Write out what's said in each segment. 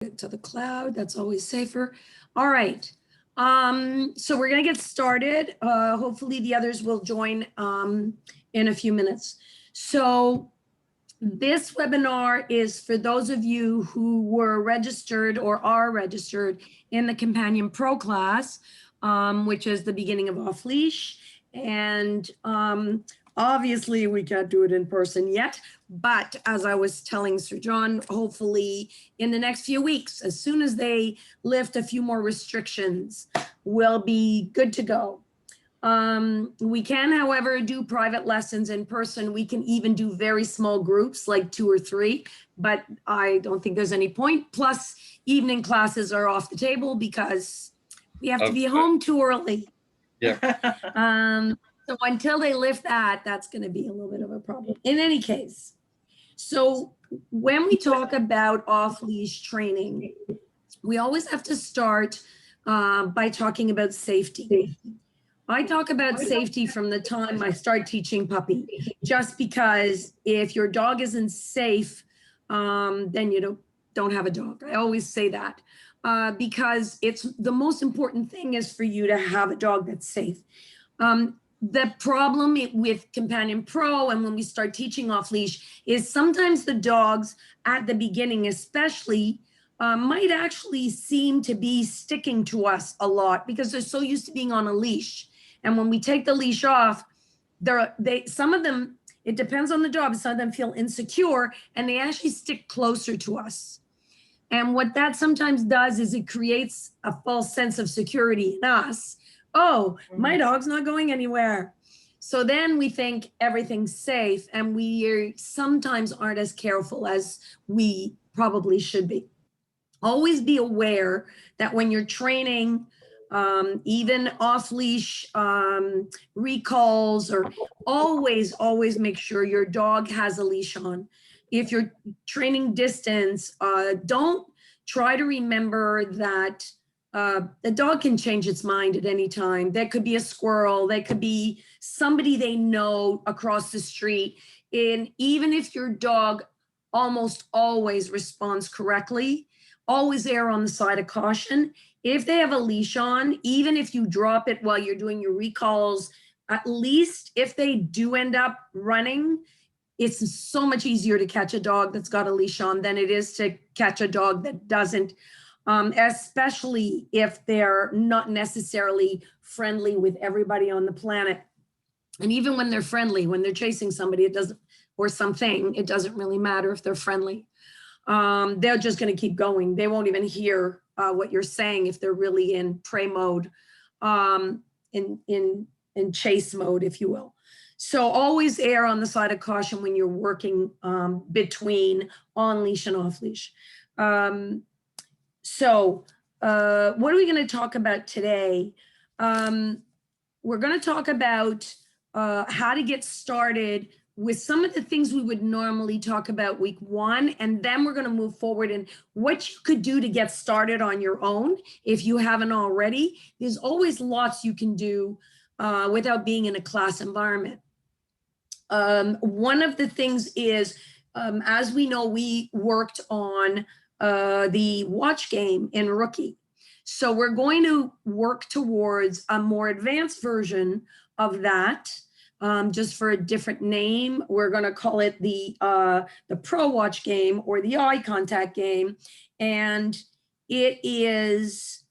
to the cloud. That's always safer. All right. So we're going to get started. Hopefully the others will join in a few minutes. So this webinar is for those of you who were registered or are registered in the Companion Pro class, which is the beginning of Off Leash. And obviously we can't do it in person yet, but as I was telling Sir John, hopefully in the next few weeks, as soon as they lift a few more restrictions, we'll be good to go. We can, however, do private lessons in person. We can even do very small groups, like 2 or 3, but I don't think there's any point. Plus, evening classes are off the table because we have to be home too early. Yeah. So until they lift that, that's going to be a little bit of a problem. In any case, so when we talk about off-leash training, we always have to start by talking about safety. I talk about safety from the time I start teaching puppy, just because if your dog isn't safe, then you don't have a dog. I always say that because it's the most important thing is for you to have a dog that's safe. The problem with Companion Pro and when we start teaching off leash is sometimes the dogs at the beginning especially might actually seem to be sticking to us a lot because they're so used to being on a leash. And when we take the leash off, some of them, it depends on the dog, some of them feel insecure and they actually stick closer to us. And what that sometimes does is it creates a false sense of security in us. Oh, my dog's not going anywhere. So then we think everything's safe and we sometimes aren't as careful as we probably should be. Always be aware that when you're training, even off-leash recalls, or always make sure your dog has a leash on. If you're training distance, don't try to remember that the dog can change its mind at any time. There could be a squirrel, there could be somebody they know across the street. And even if your dog almost always responds correctly, always err on the side of caution. If they have a leash on, even if you drop it while you're doing your recalls, at least if they do end up running, it's so much easier to catch a dog that's got a leash on than it is to catch a dog that doesn't, especially if they're not necessarily friendly with everybody on the planet. And even when they're friendly, when they're chasing somebody, it doesn't, or something, it doesn't really matter if they're friendly. They're just going to keep going. They won't even hear what you're saying if they're really in prey mode, in chase mode, if you will. So always err on the side of caution when you're working between on leash and off leash. So what are we going to talk about today? We're going to talk about how to get started with some of the things we would normally talk about week 1, and then we're going to move forward and what you could do to get started on your own if you haven't already. There's always lots you can do without being in a class environment. One of the things is, as we know, we worked on the watch game in Rookie. So we're going to work towards a more advanced version of that. Just for a different name, we're going to call it the Pro Watch game or the eye contact game. And it is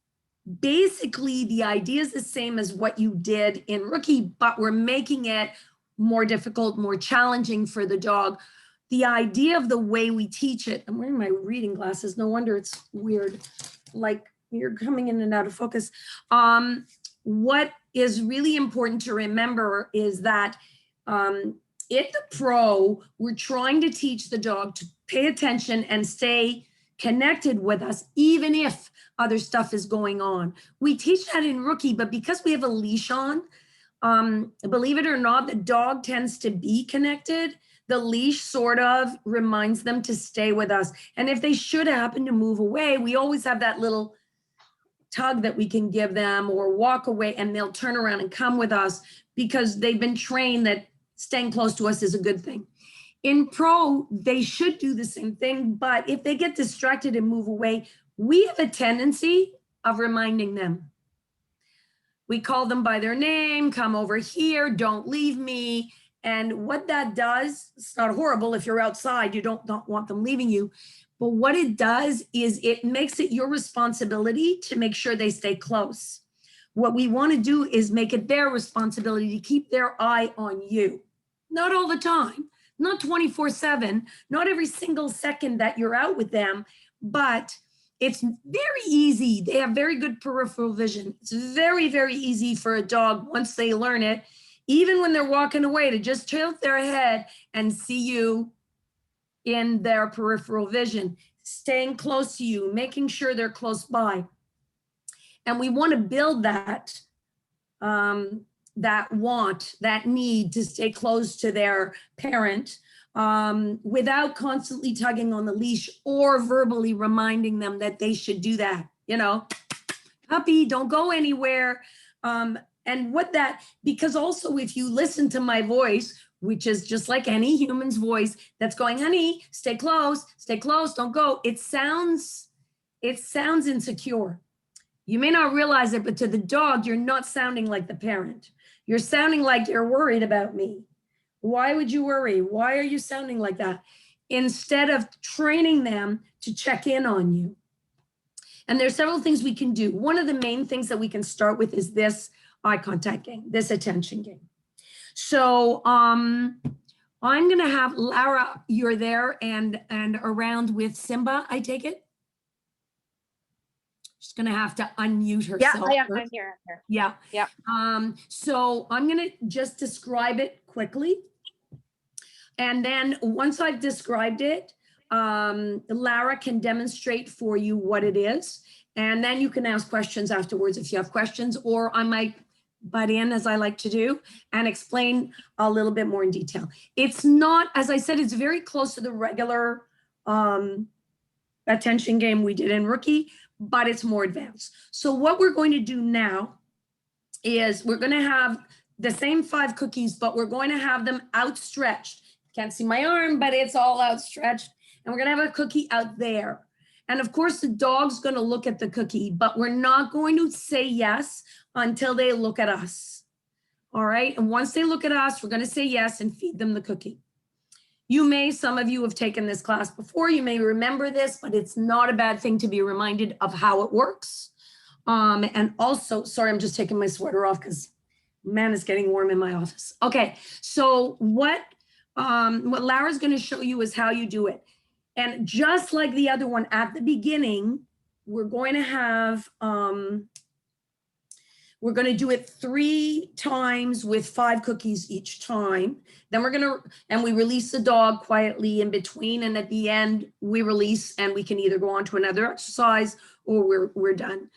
basically, the idea is the same as what you did in Rookie, but we're making it more difficult, more challenging for the dog. The idea of the way we teach it, I'm wearing my reading glasses, no wonder it's weird, like you're coming in and out of focus. What is really important to remember is that in the Pro, we're trying to teach the dog to pay attention and stay connected with us, even if other stuff is going on. We teach that in Rookie, but because we have a leash on, believe it or not, the dog tends to be connected. The leash sort of reminds them to stay with us. And if they should happen to move away, we always have that little tug that we can give them or walk away and they'll turn around and come with us because they've been trained that staying close to us is a good thing. In pro, they should do the same thing, but if they get distracted and move away, we have a tendency of reminding them. We call them by their name, come over here, don't leave me. And what that does, it's not horrible if you're outside, you don't want them leaving you. But what it does is it makes it your responsibility to make sure they stay close. What we want to do is make it their responsibility to keep their eye on you. Not all the time, not 24/7, not every single second that you're out with them, but it's very easy. They have very good peripheral vision. It's very, very easy for a dog, once they learn it, even when they're walking away, to just tilt their head and see you in their peripheral vision, staying close to you, making sure they're close by. And we want to build that, that want, that need to stay close to their parent, without constantly tugging on the leash or verbally reminding them that they should do that. You know, puppy, don't go anywhere. And what that, because also if you listen to my voice, which is just like any human's voice that's going, honey, stay close, don't go. It sounds insecure. You may not realize it, but to the dog, you're not sounding like the parent. You're sounding like you're worried about me. Why would you worry? Why are you sounding like that? Instead of training them to check in on you. And there's several things we can do. One of the main things that we can start with is this eye contact game, this attention game. So I'm going to have Lara, you're there and around with Simba, I take it? She's going to have to unmute herself. Yeah, I'm here. Yeah. Yeah. So I'm going to just describe it quickly. And then once I've described it, Lara can demonstrate for you what it is. And then you can ask questions afterwards if you have questions, or I might butt in, as I like to do, and explain a little bit more in detail. It's not, as I said, it's very close to the regular attention game we did in Rookie, but it's more advanced. So what we're going to do now is we're going to have the same 5 cookies, but we're going to have them outstretched. Can't see my arm, but it's all outstretched. And we're going to have a cookie out there. And of course, the dog's going to look at the cookie, but we're not going to say yes until they look at us. All right. And once they look at us, we're going to say yes and feed them the cookie. Some of you have taken this class before. You may remember this, but it's not a bad thing to be reminded of how it works. And also, sorry, I'm just taking my sweater off because, man, it's getting warm in my office. Okay. So what Lara's going to show you is how you do it. And just like the other one at the beginning, we're going to have, we're going to do it 3 times with 5 cookies each time. Then we're going to, and we release the dog quietly in between. And at the end, we release and we can either go on to another exercise or we're done.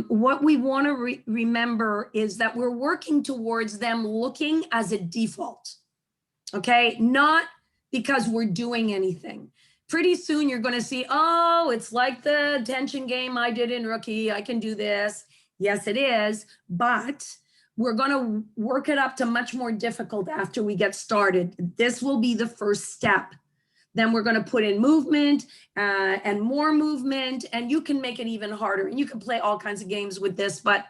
What we want to remember is that we're working towards them looking as a default. Okay, not because we're doing anything. Pretty soon you're going to see, oh, it's like the attention game I did in Rookie. I can do this. Yes, it is. But we're going to work it up to much more difficult after we get started. This will be the first step. Then we're going to put in movement and more movement, and you can make it even harder. And you can play all kinds of games with this, but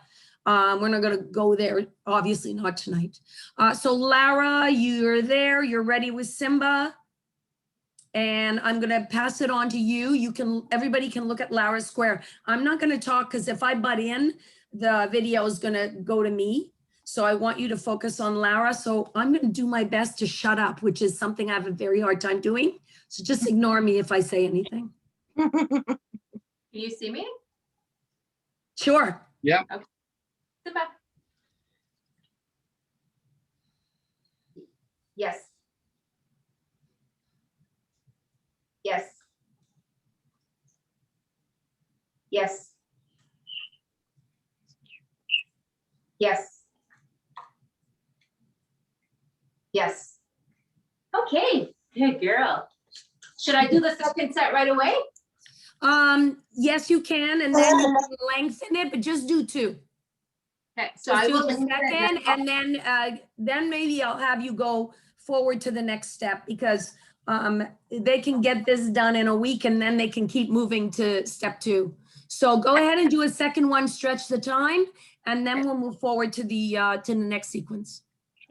we're not going to go there, obviously not tonight. So Lara, you're there. You're ready with Simba. And I'm going to pass it on to you. Everybody can look at Lara's square. I'm not going to talk because if I butt in, the video is going to go to me. So I want you to focus on Lara. So I'm going to do my best to shut up, which is something I have a very hard time doing. So just ignore me if I say anything. Can you see me? Sure. Yeah. Okay. Simba. Yes. Yes. Yes. Yes. Yes. Okay, good girl. Should I do the second set right away? Yes, you can, and then you can lengthen it, but just do 2. Okay, so Just I do will the second, and then maybe I'll have you go forward to the next step because they can get this done in a week and then they can keep moving to step 2. So go ahead and do a second one, stretch the time, and then we'll move forward to the next sequence.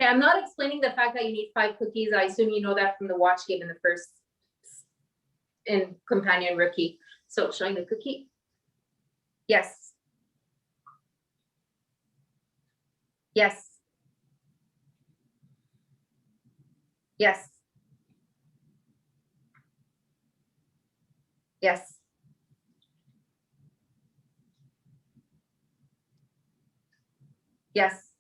Okay, I'm not explaining the fact that you need 5 cookies. I assume you know that from the watch game in the first in companion rookie. So showing the cookie. Yes. Yes. Yes. Yes. Yes.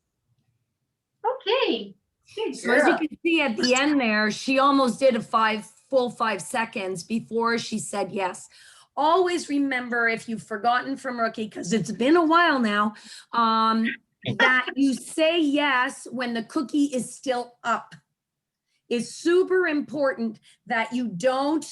Okay. Good So as you girl. can see at the end there, she almost did a full 5 seconds before she said yes. Always remember, if you've forgotten from rookie, because it's been a while now, that you say yes when the cookie is still up. It's super important that you don't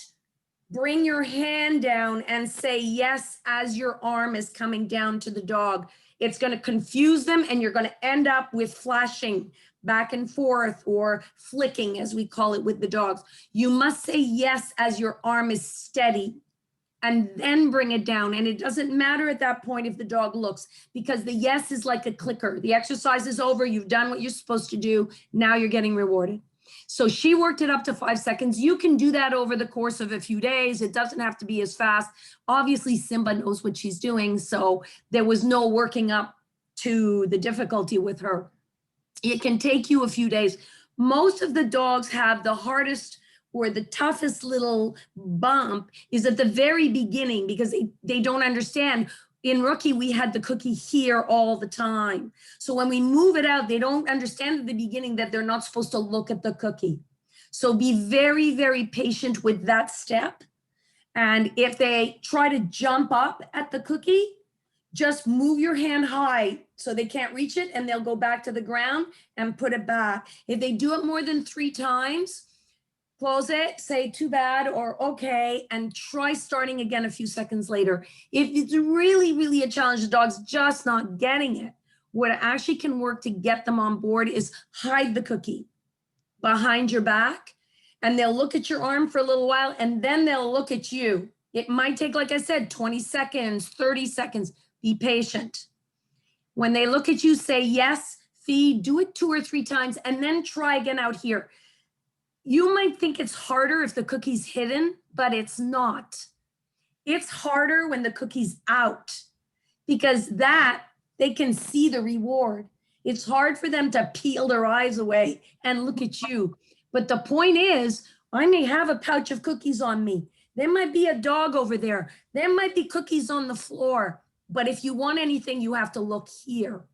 bring your hand down and say yes as your arm is coming down to the dog. It's going to confuse them and you're going to end up with flashing back and forth or flicking, as we call it with the dogs. You must say yes as your arm is steady and then bring it down. And it doesn't matter at that point if the dog looks, because the yes is like a clicker. The exercise is over. You've done what you're supposed to do. Now you're getting rewarded. So she worked it up to 5 seconds. You can do that over the course of a few days. It doesn't have to be as fast. Obviously, Simba knows what she's doing, so there was no working up to the difficulty with her. It can take you a few days. Most of the dogs have the hardest or the toughest little bump is at the very beginning because they don't understand. In rookie, we had the cookie here all the time. So when we move it out, they don't understand at the beginning that they're not supposed to look at the cookie. So be very, very patient with that step. And if they try to jump up at the cookie, just move your hand high so they can't reach it and they'll go back to the ground and put it back. If they do it more than 3 times, close it, say too bad or okay, and try starting again a few seconds later. If it's really, really a challenge, the dog's just not getting it, what actually can work to get them on board is hide the cookie behind your back, and they'll look at your arm for a little while, and then they'll look at you. It might take, like I said, 20 seconds, 30 seconds. Be patient. When they look at you, say yes, feed, do it 2 or 3 times, and then try again out here. You might think it's harder if the cookie's hidden, but it's not. It's harder when the cookie's out because that they can see the reward. It's hard for them to peel their eyes away and look at you. But the point is, I may have a pouch of cookies on me. There might be a dog over there. There might be cookies on the floor. But if you want anything, you have to look here,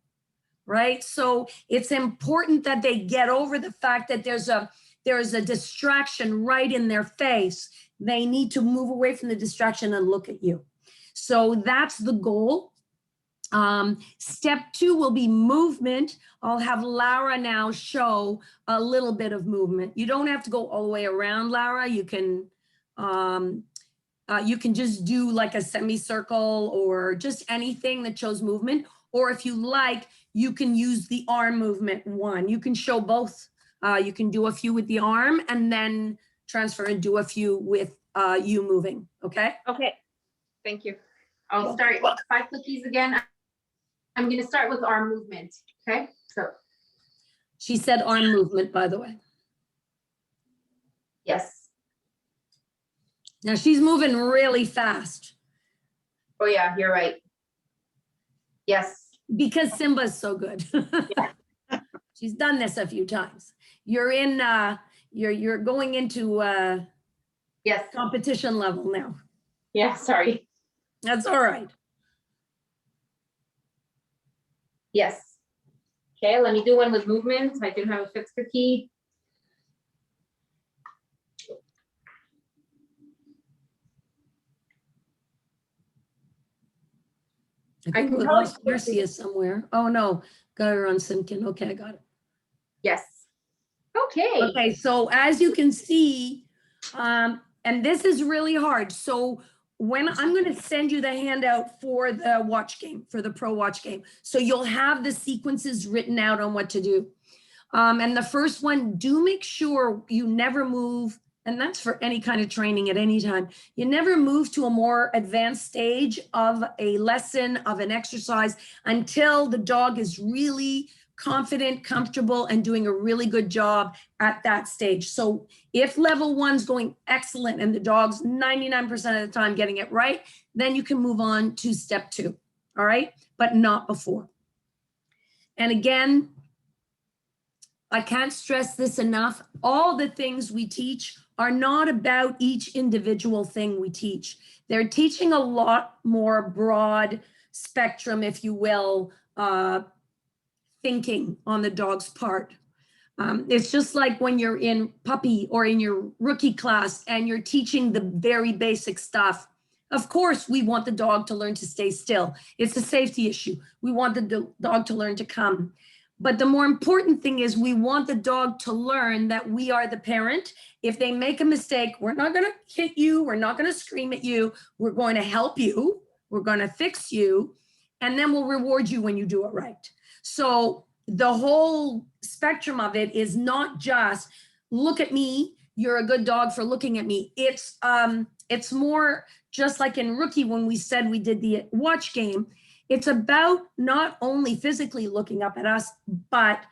right? So it's important that they get over the fact that there's a distraction right in their face. They need to move away from the distraction and look at you. So that's the goal. Step 2 will be movement. I'll have Laura now show a little bit of movement. You don't have to go all the way around, Laura. You can just do like a semicircle or just anything that shows movement. Or if you like, you can use the arm movement one. You can show both. You can do a few with the arm and then transfer and do a few with you moving, okay? Okay, thank you. I'll start with 5 cookies again. I'm gonna start with arm movement, okay? So. She said arm movement, by the way. Yes. Now she's moving really fast. Oh yeah, you're right. Yes. Because Simba's so good. Yeah. She's done this a few times. You're in, you're going into Yes. competition level now. Yeah, sorry. That's all right. Yes. Okay, let me do one with movement. I didn't have a fixed cookie. I think we lost Marcia somewhere. Oh no, got her on Simkin. Okay, I got it. Yes. Okay. Okay, so as you can see, and this is really hard. So when I'm going to send you the handout for the watch game, for the pro watch game, so you'll have the sequences written out on what to do. And the first one, do make sure you never move, and that's for any kind of training at any time. You never move to a more advanced stage of a lesson, of an exercise, until the dog is really confident, comfortable, and doing a really good job at that stage. So if level one's going excellent and the dog's 99% of the time getting it right, then you can move on to step 2, all right? But not before. And again, I can't stress this enough. All the things we teach are not about each individual thing we teach. They're teaching a lot more broad spectrum, if you will, thinking on the dog's part. It's just like when you're in puppy or in your rookie class and you're teaching the very basic stuff. Of course, we want the dog to learn to stay still. It's a safety issue. We want the dog to learn to come. But the more important thing is we want the dog to learn that we are the parent. If they make a mistake, we're not going to hit you. We're not going to scream at you. We're going to help you. We're going to fix you. And then we'll reward you when you do it right. So the whole spectrum of it is not just look at me, you're a good dog for looking at me. It's more just like in rookie when we said we did the watch game. It's about not only physically looking up at us, but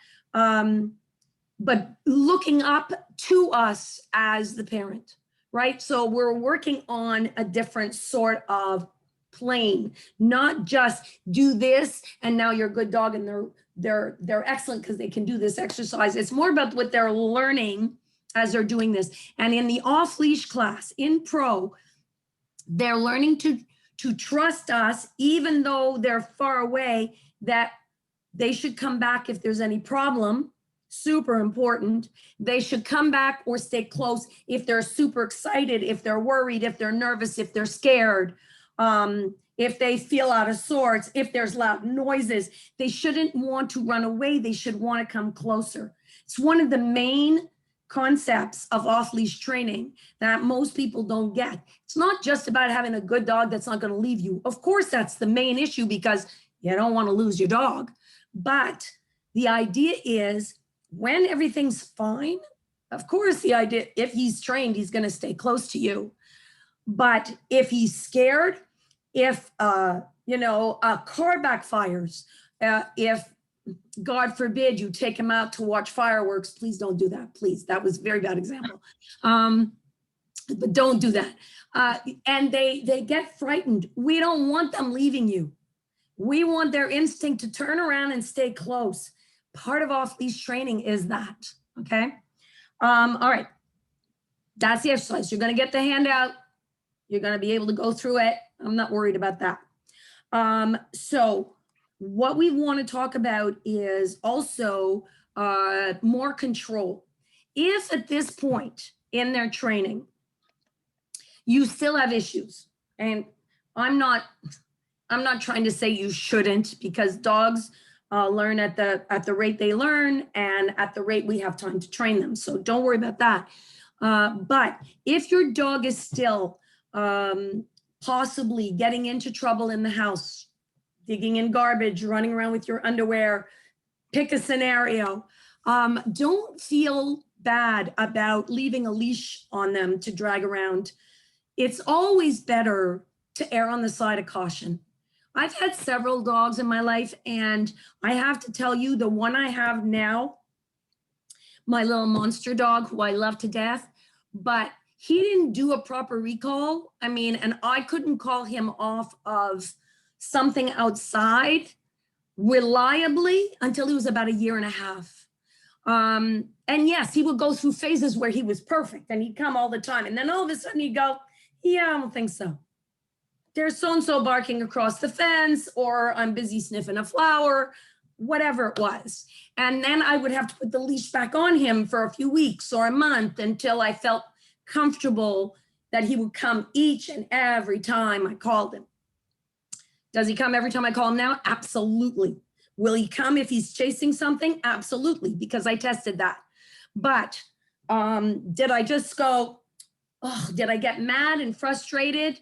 looking up to us as the parent, right? So we're working on a different sort of plane, not just do this and now you're a good dog and they're excellent because they can do this exercise. It's more about what they're learning as they're doing this. And in the off-leash class in pro, they're learning to trust us, even though they're far away, that they should come back if there's any problem. Super important. They should come back or stay close if they're super excited, if they're worried, if they're nervous, if they're scared, if they feel out of sorts, if there's loud noises. They shouldn't want to run away. They should want to come closer. It's one of the main concepts of off-leash training that most people don't get. It's not just about having a good dog that's not going to leave you. Of course, that's the main issue because you don't want to lose your dog. But the idea is when everything's fine, of course, the idea, if he's trained, he's going to stay close to you. But if he's scared, if, a car backfires, if God forbid you take him out to watch fireworks, please don't do that. Please, that was a very bad example. But don't do that. And they get frightened. We don't want them leaving you. We want their instinct to turn around and stay close. Part of off-leash training is that, okay? All right, that's the exercise. You're gonna get the handout. You're gonna be able to go through it. I'm not worried about that. So what we want to talk about is also more control. If at this point in their training, you still have issues, and I'm not trying to say you shouldn't, because dogs learn at the rate they learn and at the rate we have time to train them. So don't worry about that. But if your dog is still possibly getting into trouble in the house, digging in garbage, running around with your underwear, pick a scenario. Don't feel bad about leaving a leash on them to drag around. It's always better to err on the side of caution. I've had several dogs in my life, and I have to tell you, the one I have now, my little monster dog, who I love to death, but he didn't do a proper recall. I mean, and I couldn't call him off of something outside reliably until he was about 1.5 years. And yes, he would go through phases where he was perfect and he'd come all the time. And then all of a sudden he'd go, yeah, I don't think so. There's so-and-so barking across the fence, or I'm busy sniffing a flower, whatever it was. And then I would have to put the leash back on him for a few weeks or a month until I felt comfortable that he would come each and every time I called him. Does he come every time I call him now? Absolutely. Will he come if he's chasing something? Absolutely, because I tested that. But did I just go, oh, did I get mad and frustrated?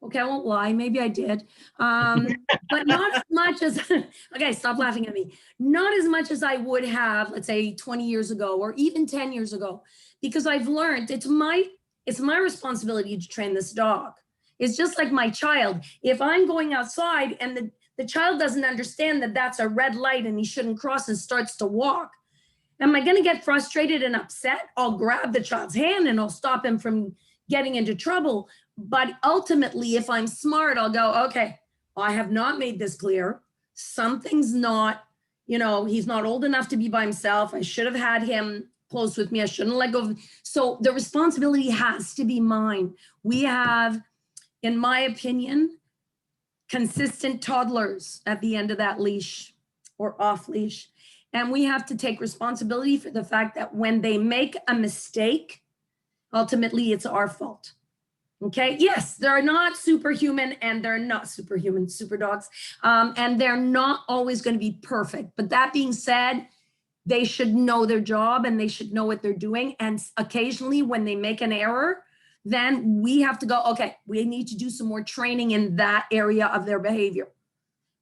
Okay, I won't lie. Maybe I did. But not as much as, okay, stop laughing at me. Not as much as I would have, let's say 20 years ago or even 10 years ago, because I've learned it's my responsibility to train this dog. It's just like my child. If I'm going outside and the child doesn't understand that that's a red light and he shouldn't cross and starts to walk, am I going to get frustrated and upset? I'll grab the child's hand and I'll stop him from getting into trouble. But ultimately, if I'm smart, I'll go, okay, I have not made this clear. Something's not, he's not old enough to be by himself. I should have had him close with me. I shouldn't let go. So the responsibility has to be mine. We have, in my opinion, consistent toddlers at the end of that leash or off leash. And we have to take responsibility for the fact that when they make a mistake, ultimately it's our fault. Okay. Yes, they're not superhuman and they're not superhuman, super dogs. And they're not always going to be perfect. But that being said, they should know their job and they should know what they're doing. And occasionally when they make an error, then we have to go, okay, we need to do some more training in that area of their behavior.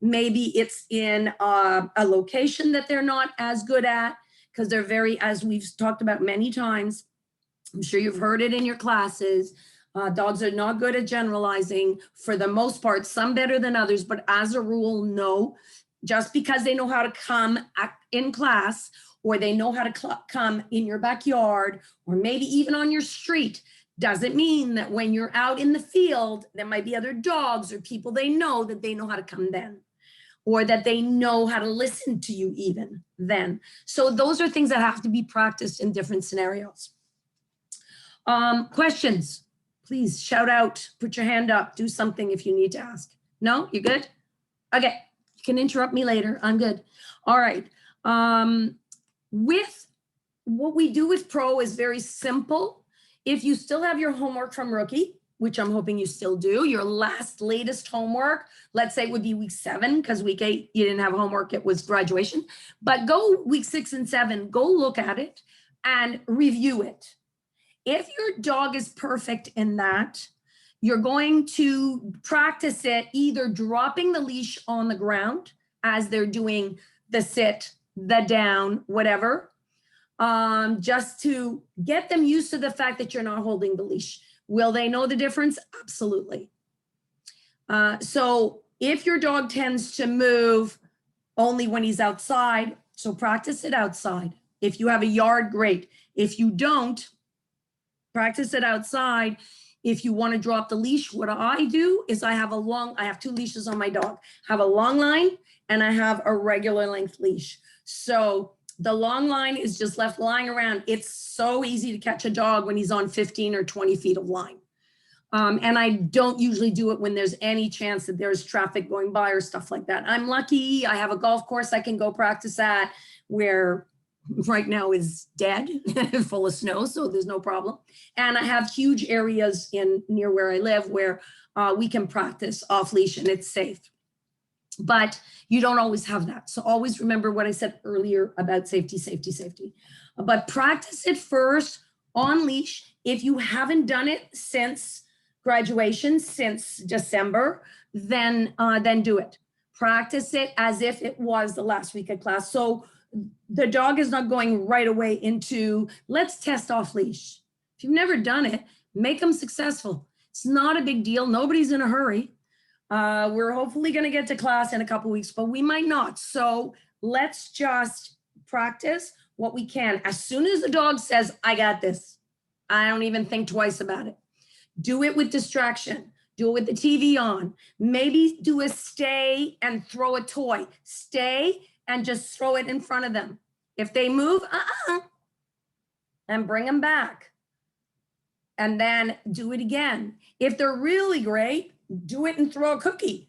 Maybe it's in a location that they're not as good at because they're very, as we've talked about many times, I'm sure you've heard it in your classes, dogs are not good at generalizing for the most part, some better than others, but as a rule, no. Just because they know how to come in class or they know how to come in your backyard or maybe even on your street doesn't mean that when you're out in the field, there might be other dogs or people they know that they know how to come then, or that they know how to listen to you even then. So those are things that have to be practiced in different scenarios. Questions, please shout out, put your hand up, do something if you need to ask. No, you good? Okay, you can interrupt me later, I'm good. All right, with what we do with Pro is very simple. If you still have your homework from rookie, which I'm hoping you still do, your latest homework, let's say would be week 7, because week 8, you didn't have homework, it was graduation. But go week 6 and 7, go look at it and review it. If your dog is perfect in that, you're going to practice it either dropping the leash on the ground as they're doing the sit, the down, whatever, just to get them used to the fact that you're not holding the leash. Will they know the difference? Absolutely. So if your dog tends to move only when he's outside, so practice it outside. If you have a yard, great. If you don't, practice it outside. If you want to drop the leash, what I do is I have 2 leashes on my dog. I have a long line and I have a regular length leash. So the long line is just left lying around. It's so easy to catch a dog when he's on 15 or 20 feet of line. And I don't usually do it when there's any chance that there's traffic going by or stuff like that. I'm lucky. I have a golf course I can go practice at where right now is dead, full of snow, so there's no problem. And I have huge areas near where I live where we can practice off leash and it's safe. But you don't always have that. So always remember what I said earlier about safety, safety, safety. But practice it first on leash. If you haven't done it since graduation, since December, then do it. Practice it as if it was the last week of class. So the dog is not going right away into, let's test off leash. If you've never done it, make them successful. It's not a big deal. Nobody's in a hurry. We're hopefully going to get to class in a couple weeks, but we might not. So let's just practice what we can. As soon as the dog says, I got this, I don't even think twice about it. Do it with distraction. Do it with the TV on. Maybe do a stay and throw a toy. Stay and just throw it in front of them. If they move, and bring them back. And then do it again. If they're really great, do it and throw a cookie.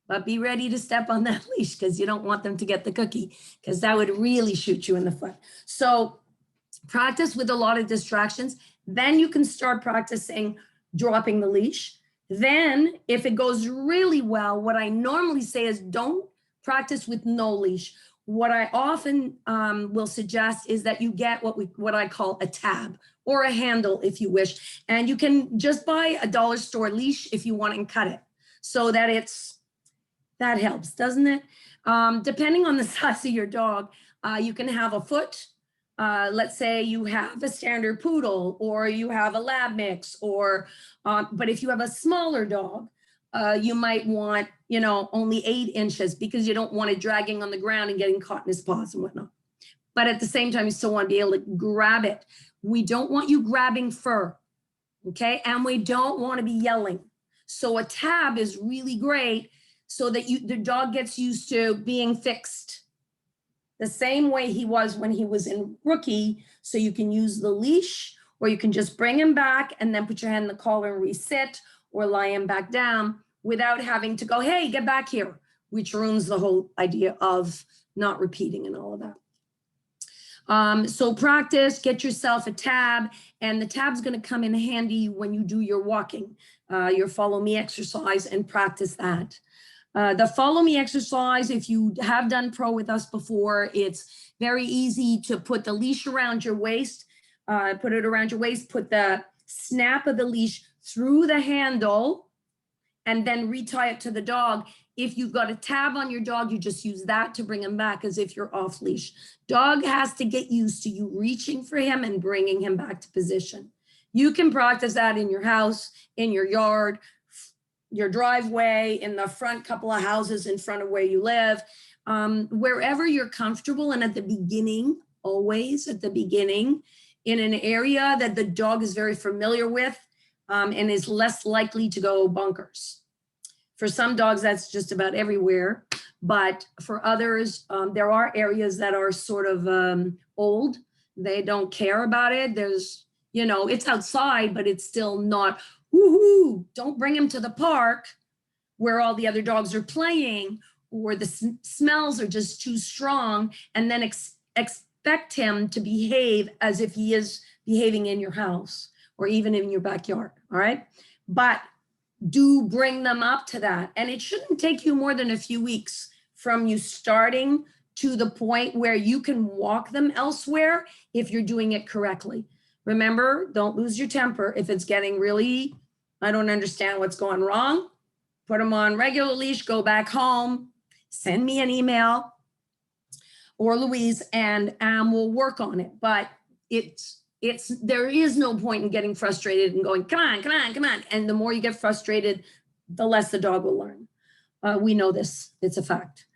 But be ready to step on that leash because you don't want them to get the cookie because that would really shoot you in the foot. So practice with a lot of distractions. Then you can start practicing dropping the leash. Then if it goes really well, what I normally say is don't practice with no leash. What I often will suggest is that you get what I call a tab, or a handle if you wish. And you can just buy a dollar store leash if you want and cut it so that that helps, doesn't it? Depending on the size of your dog, you can have a foot. Let's say you have a standard poodle or you have a lab mix, or, but if you have a smaller dog, you might want, only 8 inches because you don't want it dragging on the ground and getting caught in his paws and whatnot. But at the same time, you still want to be able to grab it. We don't want you grabbing fur, okay? And we don't want to be yelling. So a tab is really great so that the dog gets used to being fixed the same way he was when he was in rookie. So you can use the leash, or you can just bring him back and then put your hand in the collar and resit, or lie him back down without having to go, hey, get back here, which ruins the whole idea of not repeating and all of that. So practice, get yourself a tab, and the tab's going to come in handy when you do your walking, your follow me exercise, and practice that. The follow me exercise, if you have done pro with us before, it's very easy to put the leash around your waist, put the snap of the leash through the handle, and then retie it to the dog. If you've got a tab on your dog, you just use that to bring him back as if you're off leash. Dog has to get used to you reaching for him and bringing him back to position. You can practice that in your house, in your yard, your driveway, in the front couple of houses in front of where you live, wherever you're comfortable. And at the beginning, always at the beginning, in an area that the dog is very familiar with, and is less likely to go bonkers. For some dogs, that's just about everywhere. But for others, there are areas that are sort of old. They don't care about it. There's, it's outside, but it's still not, woohoo, don't bring him to the park where all the other dogs are playing, or the smells are just too strong, and then expect him to behave as if he is behaving in your house or even in your backyard, all right? But do bring them up to that. And it shouldn't take you more than a few weeks from you starting to the point where you can walk them elsewhere if you're doing it correctly. Remember, don't lose your temper. If it's getting really, I don't understand what's going wrong, put them on regular leash, go back home, send me an email or Louise, and we'll work on it. But there is no point in getting frustrated and going, come on, come on, come on. And the more you get frustrated, the less the dog will learn. We know this, it's a fact.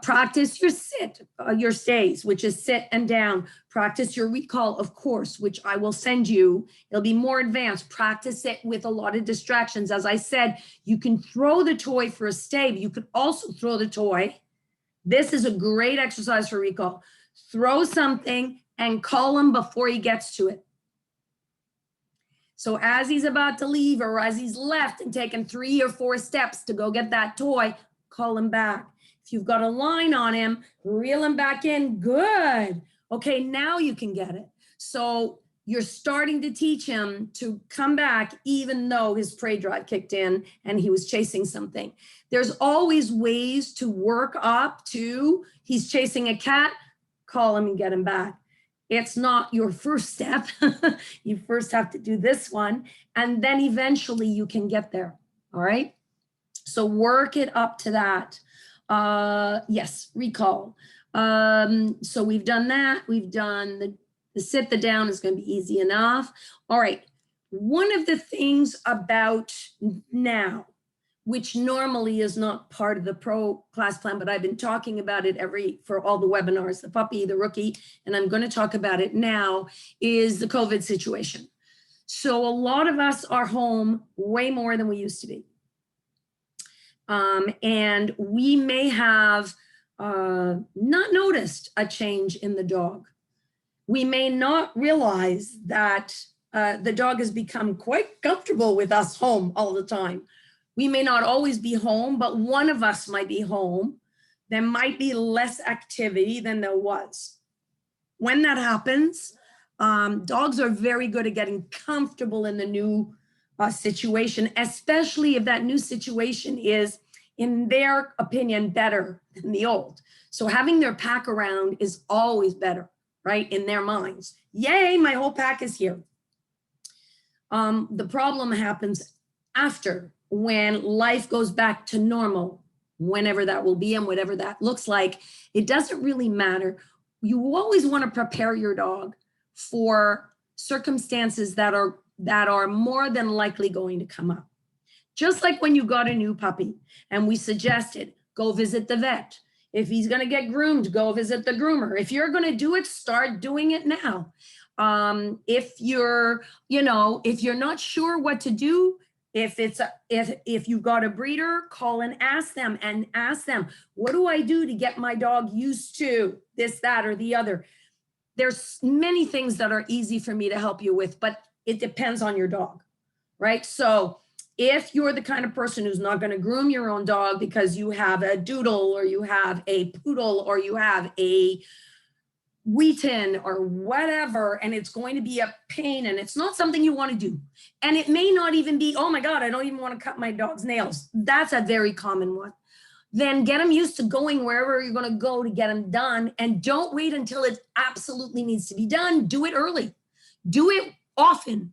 Practice your stays, which is sit and down. Practice your recall, of course, which I will send you. It'll be more advanced. Practice it with a lot of distractions. As I said, you can throw the toy for a stay, but you could also throw the toy. This is a great exercise for recall. Throw something and call him before he gets to it. So as he's about to leave, or as he's left and taken 3 or 4 steps to go get that toy, call him back. If you've got a line on him, reel him back in. Good. Okay, now you can get it. So you're starting to teach him to come back even though his prey drive kicked in and he was chasing something. There's always ways to work up to, he's chasing a cat, call him and get him back. It's not your first step. You first have to do this one, and then eventually you can get there. All right. So work it up to that. Yes, recall. So we've done that. We've done the sit, the down is going to be easy enough. All right. One of the things about now, which normally is not part of the pro class plan, but I've been talking about it for all the webinars, the puppy, the rookie, and I'm going to talk about it now, is the COVID situation. So a lot of us are home way more than we used to be. And we may have not noticed a change in the dog. We may not realize that the dog has become quite comfortable with us home all the time. We may not always be home, but one of us might be home. There might be less activity than there was. When that happens, dogs are very good at getting comfortable in the new situation, especially if that new situation is, in their opinion, better than the old. So having their pack around is always better, right? In their minds. Yay, my whole pack is here. The problem happens after, when life goes back to normal, whenever that will be and whatever that looks like. It doesn't really matter. You always want to prepare your dog for circumstances that are more than likely going to come up. Just like when you got a new puppy and we suggested go visit the vet. If he's going to get groomed, go visit the groomer. If you're going to do it, start doing it now. If you're not sure what to do, if you've got a breeder, call and ask them, what do I do to get my dog used to this, that, or the other? There's many things that are easy for me to help you with, but it depends on your dog, right? So if you're the kind of person who's not going to groom your own dog because you have a doodle or you have a poodle or you have a Wheaton or whatever, and it's going to be a pain and it's not something you want to do. And it may not even be, oh my God, I don't even want to cut my dog's nails. That's a very common one. Then get them used to going wherever you're going to go to get them done, and don't wait until it absolutely needs to be done. Do it early. Do it often.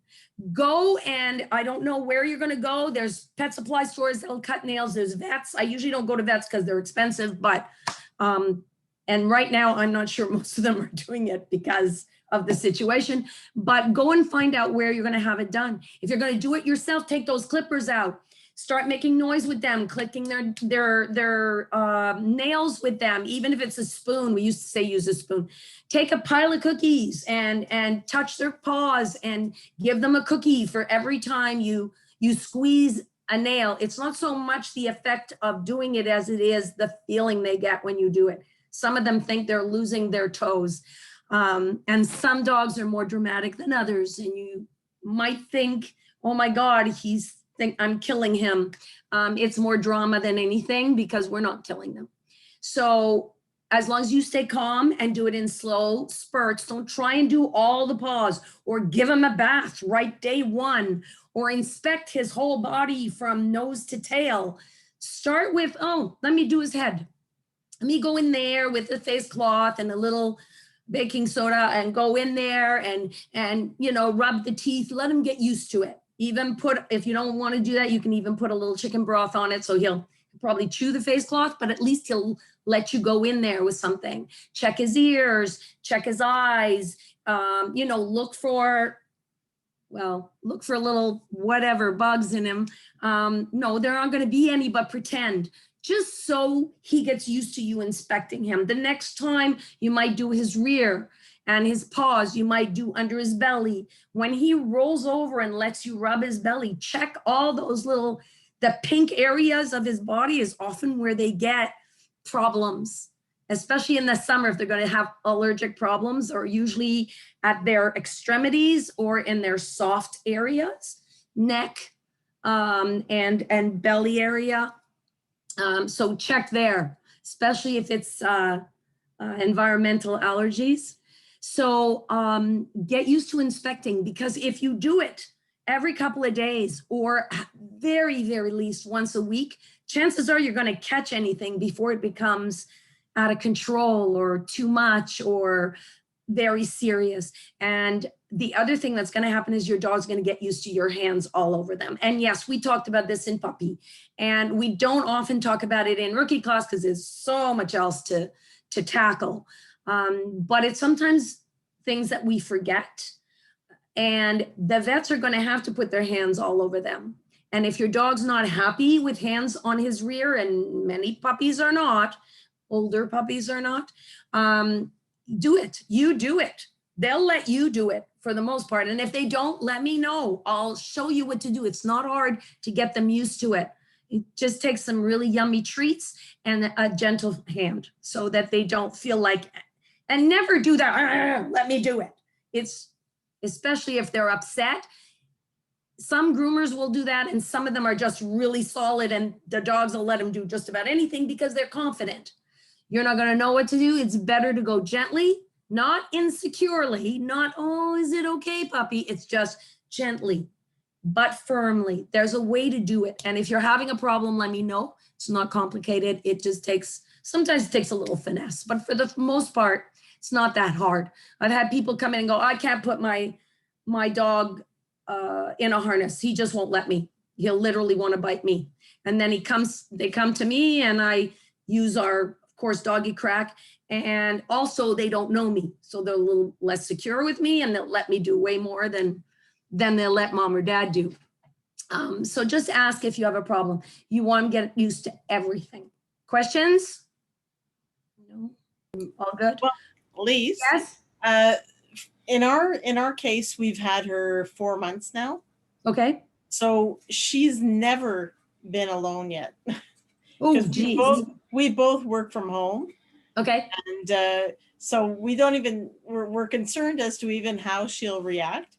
Go, and I don't know where you're going to go. There's pet supply stores that'll cut nails. There's vets. I usually don't go to vets because they're expensive, but and right now I'm not sure most of them are doing it because of the situation, but go and find out where you're going to have it done. If you're going to do it yourself, take those clippers out. Start making noise with them, clicking their nails with them, even if it's a spoon. We used to say use a spoon. Take a pile of cookies and touch their paws and give them a cookie for every time you squeeze a nail. It's not so much the effect of doing it as it is the feeling they get when you do it. Some of them think they're losing their toes. And some dogs are more dramatic than others. And you might think, oh my God, I'm killing him. It's more drama than anything because we're not killing them. So as long as you stay calm and do it in slow spurts, don't try and do all the paws or give him a bath right day one or inspect his whole body from nose to tail. Start with, oh, let me do his head. Let me go in there with a face cloth and a little baking soda and go in there and rub the teeth. Let him get used to it. Even if you don't want to do that, you can even put a little chicken broth on it. So he'll probably chew the face cloth, but at least he'll let you go in there with something. Check his ears, check his eyes, look for little whatever bugs in him. No, there aren't going to be any, but pretend. Just so he gets used to you inspecting him. The next time you might do his rear and his paws, you might do under his belly. When he rolls over and lets you rub his belly, check all those the pink areas of his body is often where they get problems, especially in the summer if they're going to have allergic problems, or usually at their extremities or in their soft areas, neck and belly area. So check there, especially if it's environmental allergies. So get used to inspecting, because if you do it every couple of days or very, very least once a week, chances are you're going to catch anything before it becomes out of control or too much or very serious. And the other thing that's going to happen is your dog's going to get used to your hands all over them. And yes, we talked about this in puppy, and we don't often talk about it in rookie class because there's so much else to tackle. But it's sometimes things that we forget, and the vets are going to have to put their hands all over them. And if your dog's not happy with hands on his rear, and many puppies are not, older puppies are not, do it. You do it. They'll let you do it for the most part. And if they don't, let me know. I'll show you what to do. It's not hard to get them used to it. It just takes some really yummy treats and a gentle hand so that they don't feel like, and never do that, let me do it. It's, especially if they're upset. Some groomers will do that, and some of them are just really solid, and the dogs will let them do just about anything because they're confident. You're not going to know what to do. It's better to go gently, not insecurely, not, oh, is it okay, puppy? It's just gently, but firmly. There's a way to do it. And if you're having a problem, let me know. It's not complicated. It just takes, sometimes it takes a little finesse, but for the most part, it's not that hard. I've had people come in and go, I can't put my dog in a harness. He just won't let me. He'll literally want to bite me. And then they come to me and I use our, of course, doggy crack. And also they don't know me. So they're a little less secure with me and they'll let me do way more than they'll let mom or dad do. So just ask if you have a problem. You want to get used to everything. Questions? No? All good? Well, Lise, Yes? in our case, we've had her 4 months now. Okay. So she's never been alone yet. Oh, 'Cause geez. we both work from home. Okay. And so we don't even, we're concerned as to even how she'll react,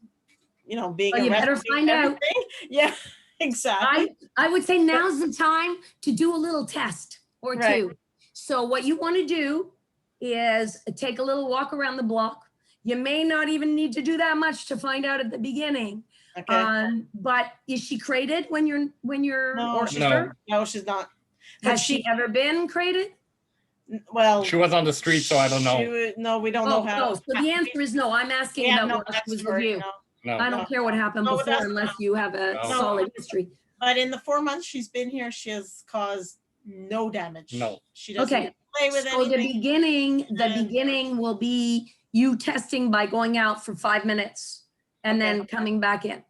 being Well, you better arrested find and out. everything. Yeah, exactly. I would say now's the time to do a little test or Right. two. So what you want to do is take a little walk around the block. You may not even need to do that much to find out at the beginning. Okay. But is she crated when you're No, or she's her? No, she's not. But Has she ever been crated? Well, She was on the street, so I don't know. No, we don't know Oh, how. no. So the answer is no. I'm asking We have about no what she was with backstory, you. No. I don't care what happened No, before that's- unless you have a No. solid history. But in the 4 months she's been here, she has caused no damage. No. She doesn't Okay. play with So the anything. beginning will be you testing by going out for 5 minutes and then coming back in.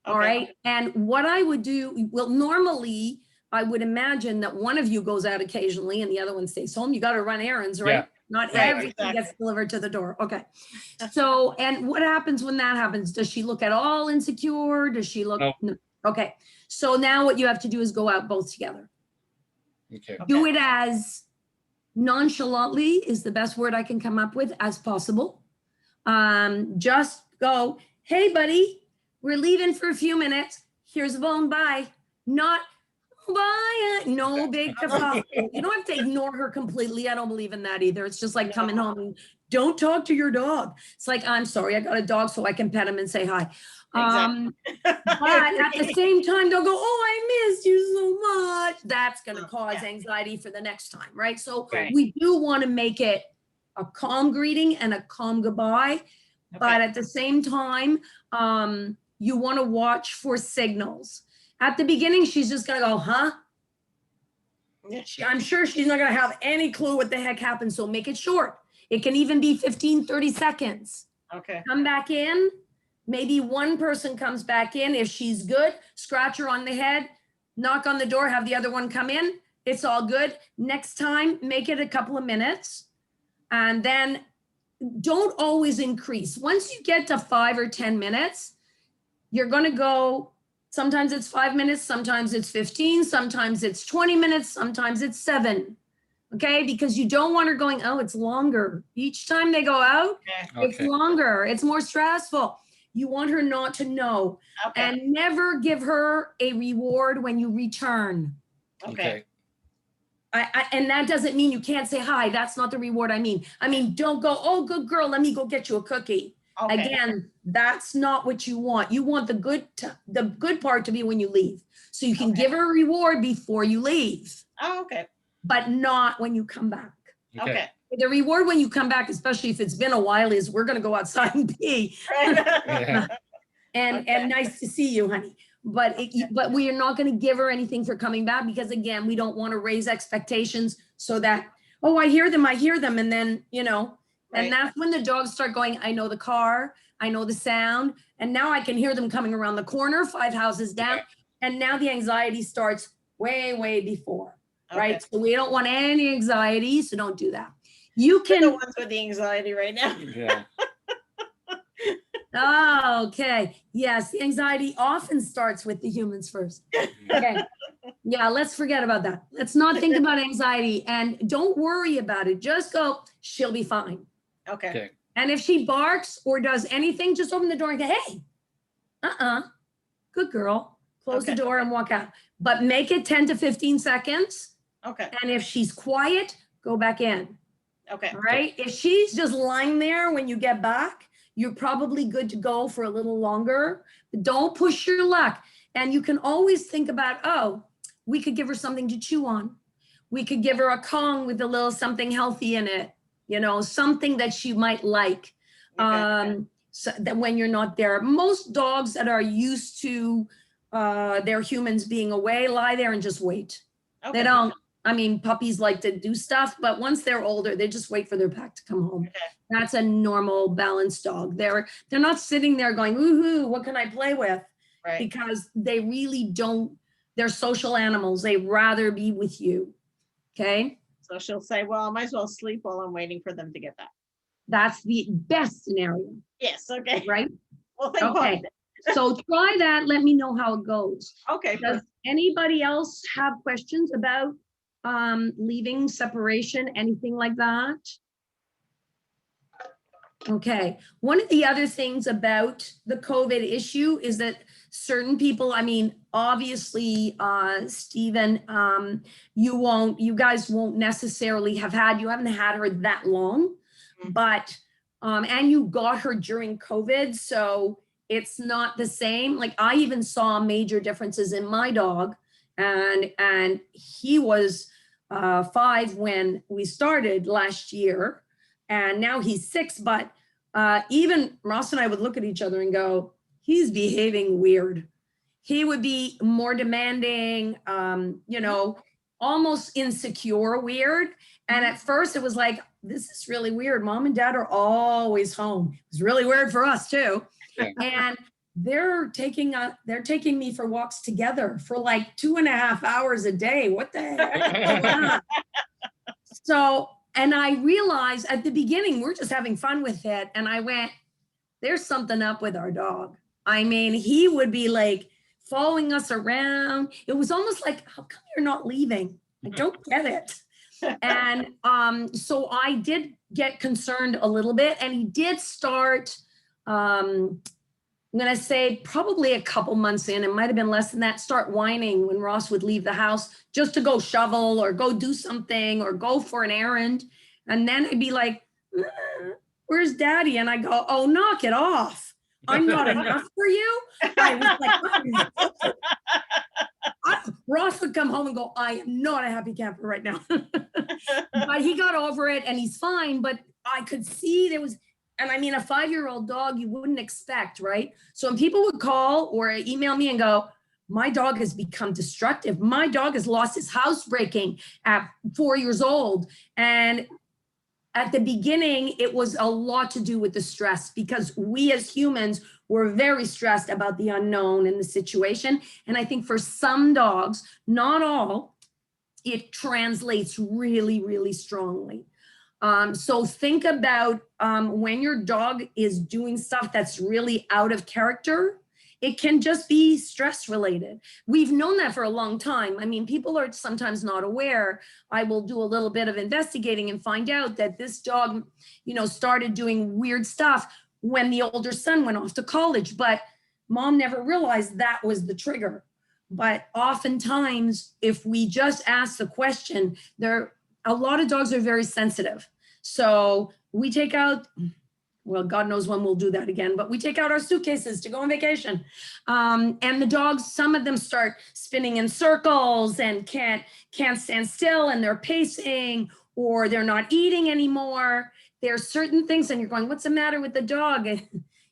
All Okay. right. And what I would do, well, normally I would imagine that one of you goes out occasionally and the other one stays home. You got to run errands, right? Yeah. Not Right, everything exactly. gets delivered to the door. Okay. So, and what happens when that happens? Does she look at all insecure? Does she look? No. Okay. So now what you have to do is go out both together. Okay. Do it as nonchalantly is the best word I can come up with as possible. Just go, hey, buddy, we're leaving for a few minutes. Here's a bone. Bye. Not bye. No big kerfuffle. You don't have to ignore her completely. I don't believe in that either. It's just like coming home and don't talk to your dog. It's like, I'm sorry, I got a dog so I can pet him and say hi. Exactly. But at the same time, they'll go, oh, I missed you so much. That's going to cause anxiety for the next time, right? So Right. we do want to make it a calm greeting and a calm goodbye. But at the same time, you want to watch for signals. At the beginning, she's just going to go, huh? Yeah. I'm sure she's not going to have any clue what the heck happened. So make it short. It can even be 15, 30 seconds. Okay. Come back in. Maybe one person comes back in. If she's good, scratch her on the head, knock on the door, have the other one come in. It's all good. Next time, make it a couple of minutes. And then don't always increase. Once you get to 5 or 10 minutes, you're going to go, sometimes it's 5 minutes, sometimes it's 15, sometimes it's 20 minutes, sometimes it's 7. Okay, because you don't want her going, oh, it's longer. Each time they go out, it's Okay. longer, it's more stressful. You want her not to know. Okay. And never give her a reward when you return. Okay. And that doesn't mean you can't say hi. That's not the reward I mean. I mean, don't go, oh, good girl, let me go get you a cookie. Okay. Again, that's not what you want. You want the good part to be when you leave. So you can give her a reward before you leave, Oh, okay. but not when you come back. Okay. The reward when you come back, especially if it's been a while, is we're going to go outside and pee. Yeah. And Okay. nice to see you, honey. But but we are not going to give her anything for coming back because again, we don't want to raise expectations so that, oh, I hear them, and then Right. and that's when the dogs start going, I know the car, I know the sound, and now I can hear them coming around the corner 5 houses down, and now the anxiety starts way before, right? Okay. So we don't want any anxiety, so don't do that. You We're the can. ones with the anxiety right now. Yeah. Oh, okay. Yes, the anxiety often starts with the humans first. Okay. Yeah, let's forget about that. Let's not think about anxiety and don't worry about it. Just go, she'll be fine. Okay. Okay. And if she barks or does anything, just open the door and go, hey, good girl. Close the Okay. door and walk out. But make it 10 to 15 seconds. Okay. And if she's quiet, go back in. Okay. All right. If she's just lying there when you get back, you're probably good to go for a little longer. But don't push your luck. And you can always think about, oh, we could give her something to chew on. We could give her a Kong with a little something healthy in it, something that she might like. Okay. so that when you're not there. Most dogs that are used to their humans being away lie there and just wait. They Okay. don't, I mean, puppies like to do stuff, but once they're older, they just wait for their pack to come home. Okay. That's a normal balanced dog. They're not sitting there going, woohoo, what can I play with? Right. Because they really don't, they're social animals. They rather be with you. Okay. So she'll say, well, I might as well sleep while I'm waiting for them to get back. That's the best scenario, Yes, okay. right? Well, thank Okay. God. So try that. Let me know how it goes. Okay, Does perfect. anybody else have questions about leaving, separation, anything like that? Okay. One of the other things about the COVID issue is that certain people, I mean, obviously, Stephen, you guys won't necessarily you haven't had her that long, but, and you got her during COVID, so it's not the same. Like I even saw major differences in my dog, and he was 5 when we started last year, and now he's 6. But even Ross and I would look at each other and go, he's behaving weird. He would be more demanding, you know, almost insecure weird. And at first it was like, this is really weird. Mom and dad are always home. It was really weird for us too. Yeah. And they're taking me for walks together for like 2.5 hours a day. What the heck? So, and I realized at the beginning, we're just having fun with it. And I went, there's something up with our dog. I mean, he would be like following us around. It was almost like, how come you're not leaving? I don't get it. And so I did get concerned a little bit, and he did start, I'm going to say probably a couple months in, it might've been less than that, start whining when Ross would leave the house just to go shovel or go do something or go for an errand. And then I'd be like, where's daddy? And I go, oh, knock it off. I'm not enough for you. I was like, Ross would come home and go, I am not a happy camper right now. But he got over it and he's fine. But I could see there was, and I mean, a 5-year-old dog, you wouldn't expect, right? So when people would call or email me and go, my dog has become destructive. My dog has lost his housebreaking at 4 years old. And at the beginning, it was a lot to do with the stress, because we as humans were very stressed about the unknown and the situation. And I think for some dogs, not all, it translates really, really strongly. So think about when your dog is doing stuff that's really out of character. It can just be stress related. We've known that for a long time. I mean, people are sometimes not aware. I will do a little bit of investigating and find out that this dog, you know, started doing weird stuff when the older son went off to college, but mom never realized that was the trigger. But oftentimes, if we just ask the question, a lot of dogs are very sensitive. So we take out, well, God knows when we'll do that again, but we take out our suitcases to go on vacation. And the dogs, some of them start spinning in circles and can't stand still, and they're pacing, or they're not eating anymore. There are certain things, and you're going, what's the matter with the dog?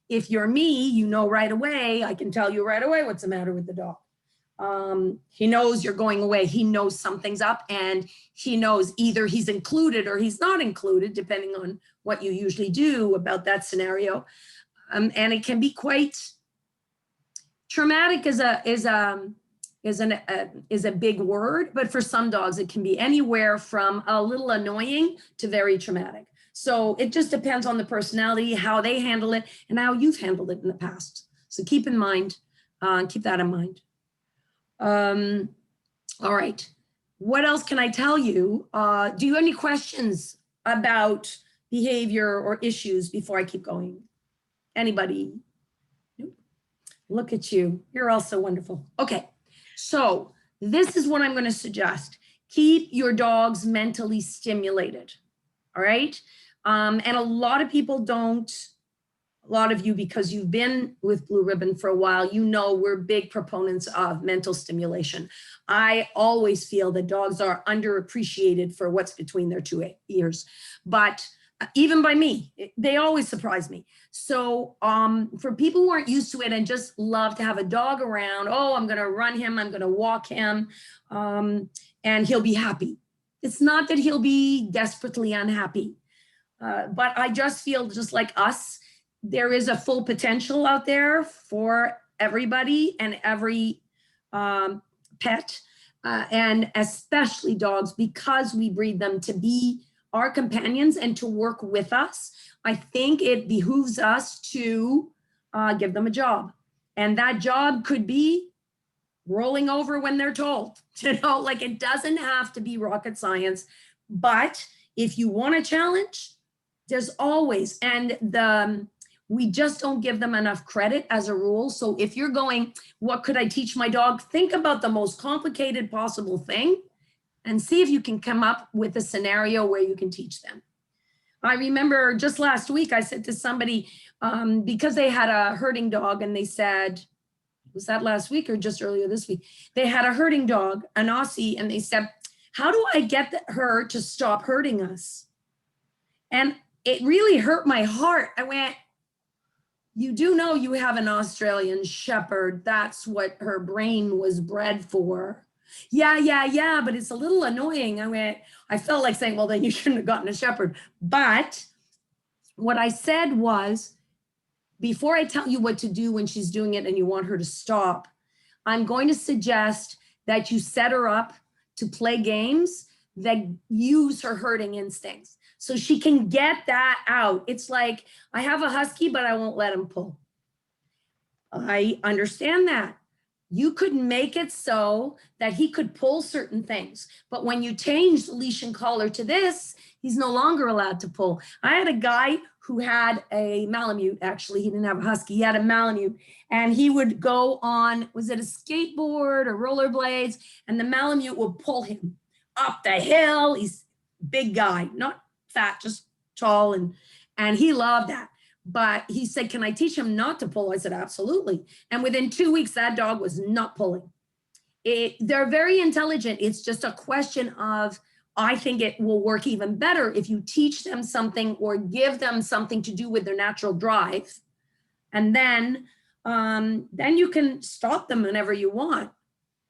If you're me, you know right away. I can tell you right away what's the matter with the dog. He knows you're going away. He knows something's up, and he knows either he's included or he's not included, depending on what you usually do about that scenario. And it can be quite traumatic is a big word, but for some dogs, it can be anywhere from a little annoying to very traumatic. So it just depends on the personality, how they handle it, and how you've handled it in the past. So keep that in mind. All right. What else can I tell you? Do you have any questions about behavior or issues before I keep going? Anybody? Nope. Look at you. You're all so wonderful. Okay. So this is what I'm going to suggest. Keep your dogs mentally stimulated. All right. And a lot of people don't. A lot of you, because you've been with Blue Ribbon for a while, you know we're big proponents of mental stimulation. I always feel that dogs are underappreciated for what's between their 2 ears. But even by me. They always surprise me. So for people who aren't used to it and just love to have a dog around, oh, I'm going to run him, I'm going to walk him, and he'll be happy. It's not that he'll be desperately unhappy, but I just feel just like us, there is a full potential out there for everybody and every pet, and especially dogs, because we breed them to be our companions and to work with us. I think it behooves us to give them a job. And that job could be rolling over when they're told, like it doesn't have to be rocket science, but if you want a challenge, there's always, and we just don't give them enough credit as a rule. So if you're going, what could I teach my dog? Think about the most complicated possible thing and see if you can come up with a scenario where you can teach them. I remember just last week, I said to somebody, because they had a herding dog and they said, was that last week or just earlier this week? They had a herding dog, an Aussie, and they said, how do I get her to stop hurting us? And it really hurt my heart. I went, you do know you have an Australian Shepherd. That's what her brain was bred for. Yeah, but it's a little annoying. I felt like saying, well, then you shouldn't have gotten a Shepherd. But what I said was, before I tell you what to do when she's doing it and you want her to stop, I'm going to suggest that you set her up to play games that use her herding instincts so she can get that out. It's like, I have a husky, but I won't let him pull. I understand that. You could make it so that he could pull certain things, but when you change the leash and collar to this, he's no longer allowed to pull. I had a guy who had a Malamute. Actually, he didn't have a husky, he had a Malamute, and he would go on, was it a skateboard or rollerblades, and the Malamute would pull him up the hill. He's a big guy, not fat, just tall, and he loved that. But he said, can I teach him not to pull? I said, absolutely. And within 2 weeks, that dog was not pulling. They're very intelligent. It's just a question of, I think it will work even better if you teach them something or give them something to do with their natural drive. And then you can stop them whenever you want.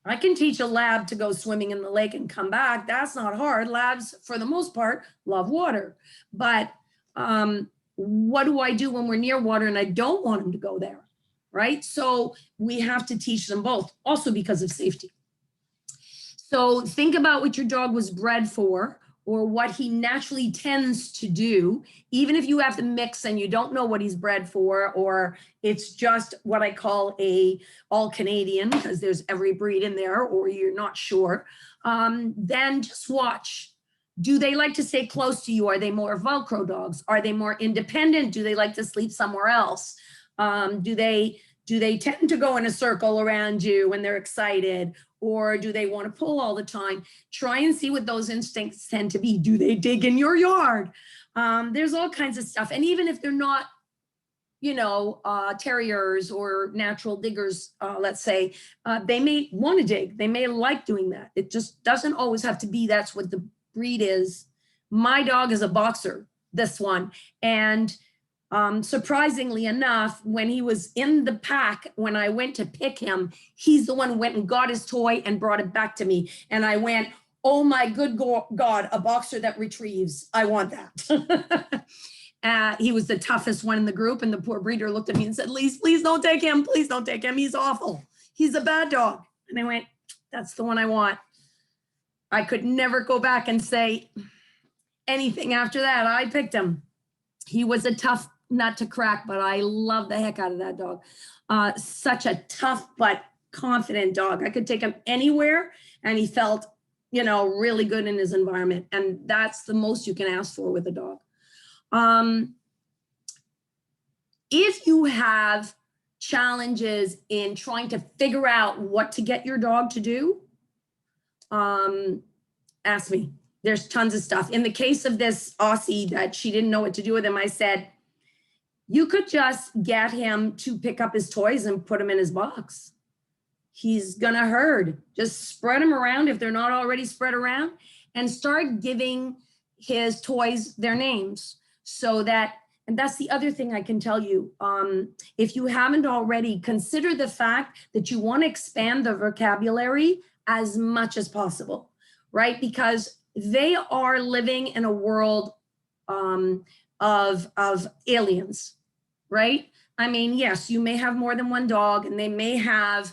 I can teach a lab to go swimming in the lake and come back. That's not hard. Labs, for the most part, love water. But what do I do when we're near water and I don't want them to go there, right? So we have to teach them both, also because of safety. So think about what your dog was bred for or what he naturally tends to do, even if you have to mix and you don't know what he's bred for, or it's just what I call a all Canadian, because there's every breed in there, or you're not sure, then just watch. Do they like to stay close to you? Are they more Velcro dogs? Are they more independent? Do they like to sleep somewhere else? Do they tend to go in a circle around you when they're excited? Or do they want to pull all the time? Try and see what those instincts tend to be. Do they dig in your yard? There's all kinds of stuff. And even if they're not, terriers or natural diggers, let's say, they may want to dig. They may like doing that. It just doesn't always have to be that's what the breed is. My dog is a boxer, this one. And surprisingly enough, when he was in the pack, when I went to pick him, he's the one who went and got his toy and brought it back to me. And I went, oh my good God, a boxer that retrieves. I want that. He was the toughest one in the group. And the poor breeder looked at me and said, please don't take him. Please don't take him. He's awful. He's a bad dog. And I went, that's the one I want. I could never go back and say anything after that. I picked him. He was a tough nut to crack, but I love the heck out of that dog. Such a tough but confident dog. I could take him anywhere and he felt, really good in his environment. And that's the most you can ask for with a dog. If you have challenges in trying to figure out what to get your dog to do, ask me. There's tons of stuff. In the case of this Aussie that she didn't know what to do with him, I said, you could just get him to pick up his toys and put him in his box. He's gonna herd. Just spread them around if they're not already spread around and start giving his toys their names. so that, and that's the other thing I can tell you. If you haven't already, consider the fact that you want to expand the vocabulary as much as possible, right? Because they are living in a world of aliens, right? I mean, yes, you may have more than one dog and they may have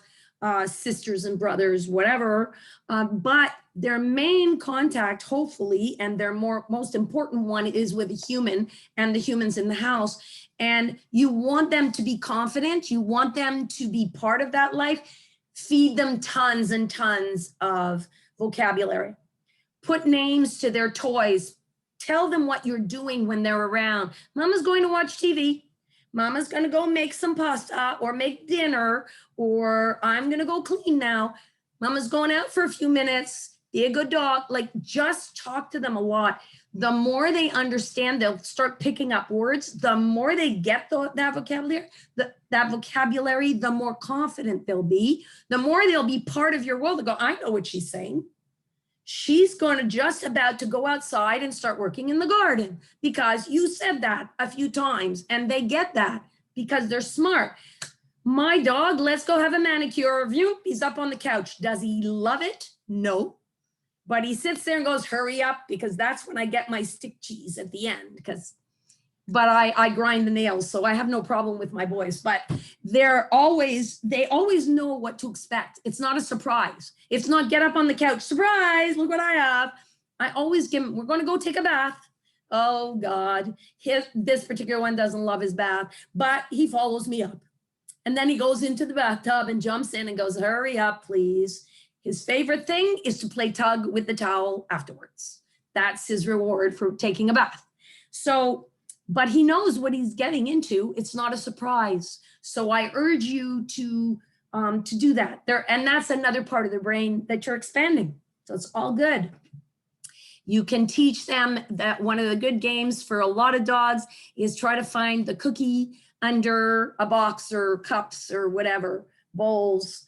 sisters and brothers, whatever, but their main contact, hopefully, and their most important one is with a human and the humans in the house. And you want them to be confident. You want them to be part of that life. Feed them tons and tons of vocabulary. Put names to their toys. Tell them what you're doing when they're around. Mama's going to watch TV. Mama's going to go make some pasta or make dinner, or I'm going to go clean now. Mama's going out for a few minutes. Be a good dog. Like, just talk to them a lot. The more they understand, they'll start picking up words. The more they get that vocabulary, the more confident they'll be. The more they'll be part of your world. They go, I know what she's saying. She's going to just about to go outside and start working in the garden because you said that a few times, and they get that because they're smart. My dog, let's go have a manicure. He's up on the couch. Does he love it? No. But he sits there and goes, hurry up, because that's when I get my stick cheese at the end. But I grind the nails, so I have no problem with my boys. But they always know what to expect. It's not a surprise. It's not get up on the couch, surprise, look what I have. I always give him, we're going to go take a bath. Oh God, this particular one doesn't love his bath, but he follows me up. And then he goes into the bathtub and jumps in and goes, hurry up, please. His favorite thing is to play tug with the towel afterwards. That's his reward for taking a bath. So, but he knows what he's getting into. It's not a surprise. So I urge you to do that. And that's another part of the brain that you're expanding. So it's all good. You can teach them that one of the good games for a lot of dogs is try to find the cookie under a box or cups or whatever, bowls,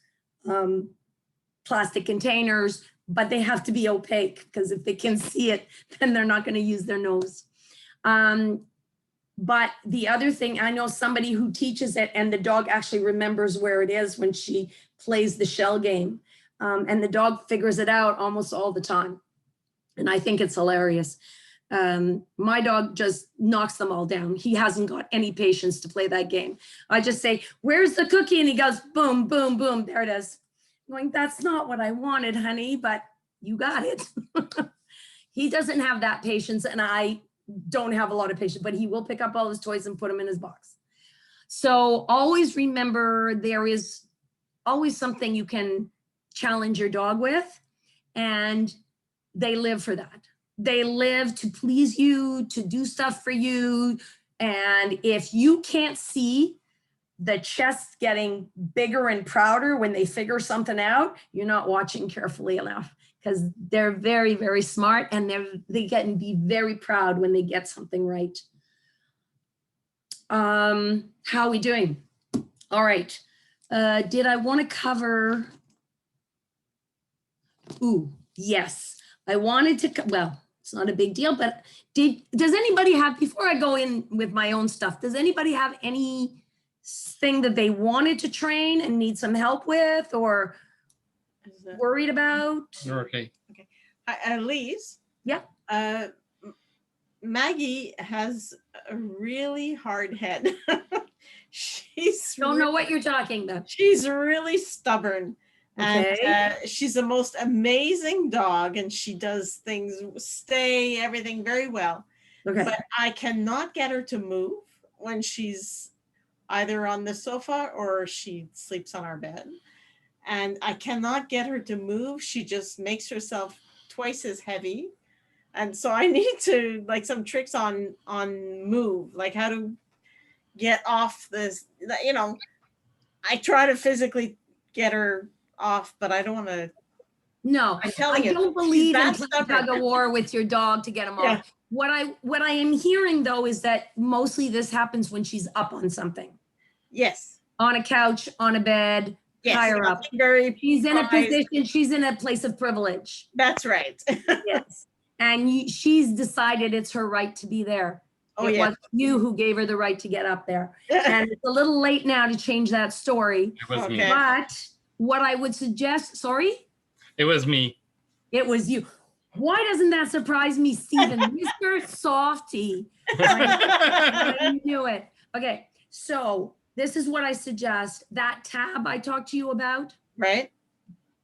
plastic containers, but they have to be opaque, because if they can see it, then they're not going to use their nose. But the other thing, I know somebody who teaches it and the dog actually remembers where it is when she plays the shell game. And the dog figures it out almost all the time. And I think it's hilarious. My dog just knocks them all down. He hasn't got any patience to play that game. I just say, where's the cookie? And he goes, boom, boom, boom, there it is. I'm going, that's not what I wanted, honey, but you got it. He doesn't have that patience, and I don't have a lot of patience, but he will pick up all his toys and put them in his box. So always remember, there is always something you can challenge your dog with, and they live for that. They live to please you, to do stuff for you. And if you can't see the chest getting bigger and prouder when they figure something out, you're not watching carefully enough, because they're very, very smart, and they get and be very proud when they get something right. How are we doing? All right. Did I want to cover? Ooh, yes. I wanted to, well, it's not a big deal, but does anybody have, before I go in with my own stuff, does anybody have anything that they wanted to train and need some help with or worried about? Okay. Lise? Yeah. Maggie has a really hard head. Don't know what you're talking about. She's really stubborn. Okay. And she's the most amazing dog, and she does things, everything very well. Okay. But I cannot get her to move when she's either on the sofa or she sleeps on our bed. And I cannot get her to move. She just makes herself twice as heavy. And so I need to, like, some tricks on move, like how to get off this, you know. I try to physically get her off, but I don't want to. No, I'm telling I you, don't believe in that's playing tug of war with your dog to get him Yeah. off. What I am hearing though is that mostly this happens when she's up on something, Yes. on a couch, on a bed, Yes. higher up. Very She's in a prized. position, she's in a place of privilege. That's right. Yes. And she's decided it's her right to be there. Oh, It yeah. was you who gave her the right to get up there. And it's a little late now to change that story. It was me. Okay. But what I would suggest, sorry, It was me. it was you. Why doesn't that surprise me, Stephen? Mr. Softy. I knew it. Okay, so this is what I suggest. That tab I talked to you about, Right?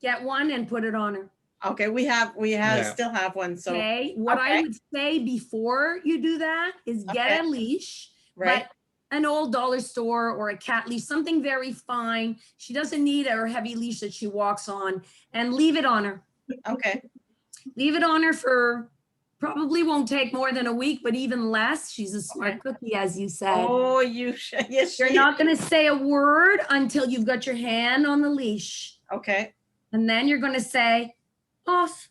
get one and put it on her. Okay, we have, Yeah. still have one, so, Okay, what I Okay. would say before you do that is get a leash, right? but an old dollar store or a cat leash, something very fine. She doesn't need a heavy leash that she walks on, and leave it on her. Okay, Leave it on her for, probably won't take more than a week, but even less. She's a smart cookie, as you said. oh, yes, You're she not gonna say a word until you've got your hand on the leash. Okay, And then you're gonna say, off,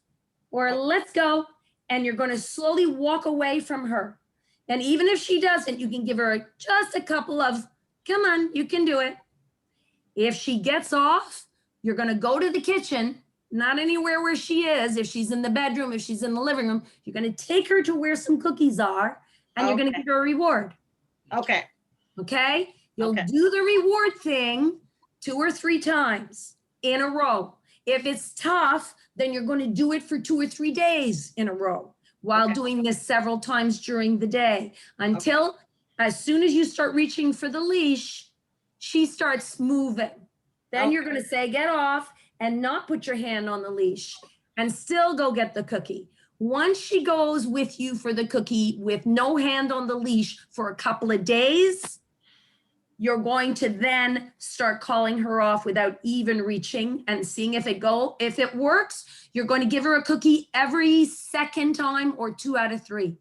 or let's go. And you're gonna slowly walk away from her. And even if she doesn't, you can give her just a couple of, come on, you can do it. If she gets off, you're gonna go to the kitchen, not anywhere where she is. If she's in the bedroom, if she's in the living room, you're gonna take her to where some cookies are, and you're gonna Okay. give her a reward. okay, Okay? You'll Okay. do the reward thing 2 or 3 times in a row. If it's tough, then you're going to do it for 2 or 3 days in a row while Okay. doing this several times during the day until as soon as you start reaching for the leash, she starts moving. Then you're Okay. going to say, get off and not put your hand on the leash and still go get the cookie. Once she goes with you for the cookie with no hand on the leash for a couple of days, you're going to then start calling her off without even reaching and seeing if it works. You're going to give her a cookie every second time or 2 out of 3.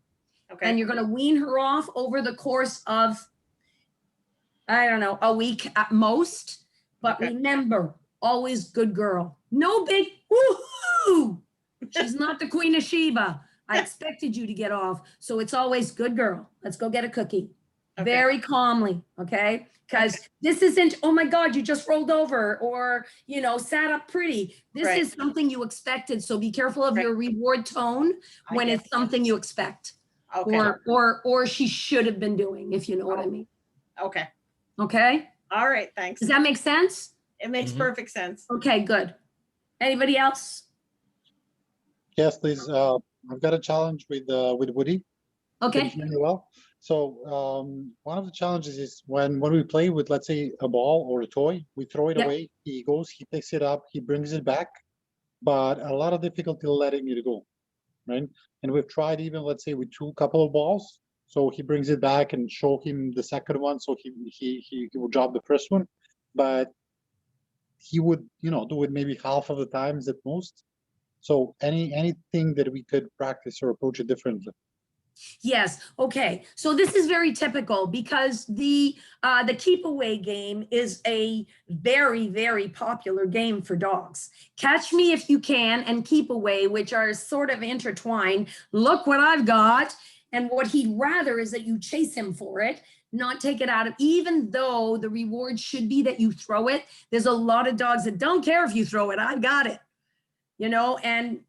okay, And you're going to wean her off over the course of, I don't know, a week at most. But Okay. remember, always good girl. No big woohoo. She's not the Queen of Sheba. I expected you to get off. So it's always good girl. Let's go get a cookie. Okay. Very calmly, okay? Because this isn't, oh my God, you just rolled over or, sat up pretty. This Right. is something you expected. So be careful of Right. your reward tone I when get it's something you expect okay, or she should have been doing, if you know what I mean. okay. Okay? All right, thanks. Does that make sense? It makes Mhm. perfect sense. Okay, good. Anybody else? Yes, please. I've got a challenge with Woody. Can you Okay, hear me well? So one of the challenges is when we play with, let's say, a ball or a toy, we throw it Yep. away. He goes, he picks it up, he brings it back, but a lot of difficulty letting it go, right? And we've tried even, let's say, with couple of balls. So he brings it back and show him the second one, so he will drop the first one, but he would, do it maybe half of the times at most. So anything that we could practice or approach it differently. yes, okay. So this is very typical because the keep away game is a very, very popular game for dogs. Catch me if you can and keep away, which are sort of intertwined. Look what I've got. And what he'd rather is that you chase him for it, not take it out of, even though the reward should be that you throw it. There's a lot of dogs that don't care if you throw it. I've got it, and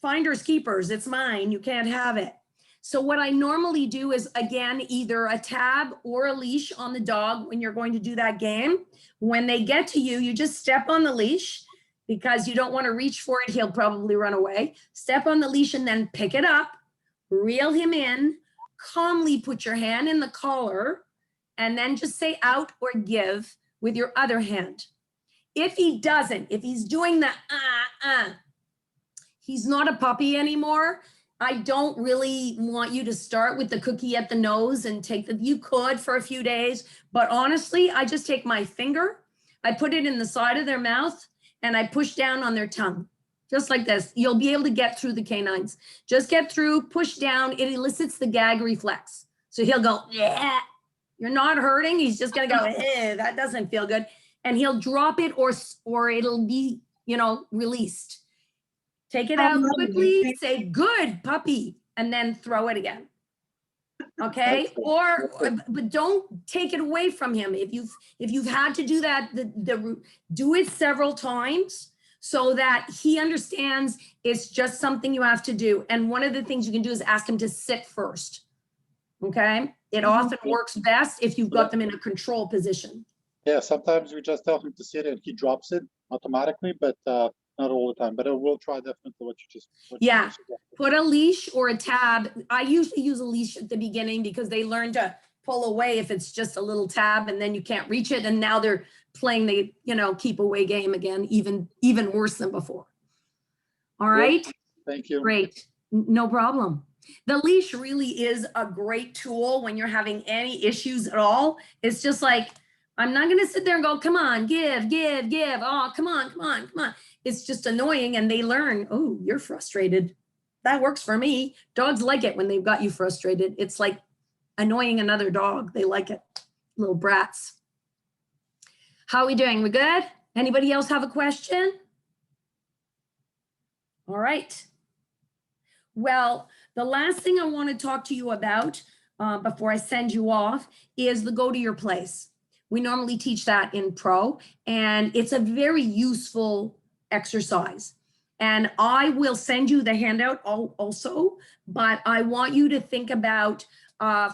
finders keepers, it's mine. You can't have it. So what I normally do is, again, either a tab or a leash on the dog when you're going to do that game. When they get to you, you just step on the leash because you don't want to reach for it. He'll probably run away. Step on the leash and then pick it up, reel him in, calmly put your hand in the collar, and then just say out or give with your other hand. If he doesn't, if he's doing the he's not a puppy anymore. I don't really want you to start with the cookie at the nose and you could for a few days, but honestly, I just take my finger, I put it in the side of their mouth, and I push down on their tongue, just like this. You'll be able to get through the canines. Just get through, push down, it elicits the gag reflex. So he'll go, yeah, you're not hurting. He's just gonna go, that doesn't feel good. And he'll drop it or it'll be, released. Take it out quickly, say, good puppy, and then throw it again. Okay, but don't take it away from him. If you've had to do that, do it several times so that he understands it's just something you have to do. And one of the things you can do is ask him to sit first. Okay, it often works best if you've got them in a control position. Yeah, sometimes we just tell him to sit and he drops it automatically, but not all the time. But I will try definitely what you just. Yeah. Put a leash or a tab. I usually use a leash at the beginning because they learn to pull away if it's just a little tab and then you can't reach it. And now they're playing the, keep away game again, even worse than before. All right. Thank you. Great. No problem. The leash really is a great tool when you're having any issues at all. It's just like, I'm not going to sit there and go, come on, give. Oh, come on. It's just annoying. And they learn, oh, you're frustrated. That works for me. Dogs like it when they've got you frustrated. It's like annoying another dog. They like it. Little brats. How are we doing? We good? Anybody else have a question? All right. Well, the last thing I want to talk to you about before I send you off is the go to your place. We normally teach that in pro, and it's a very useful exercise. And I will send you the handout also, but I want you to think about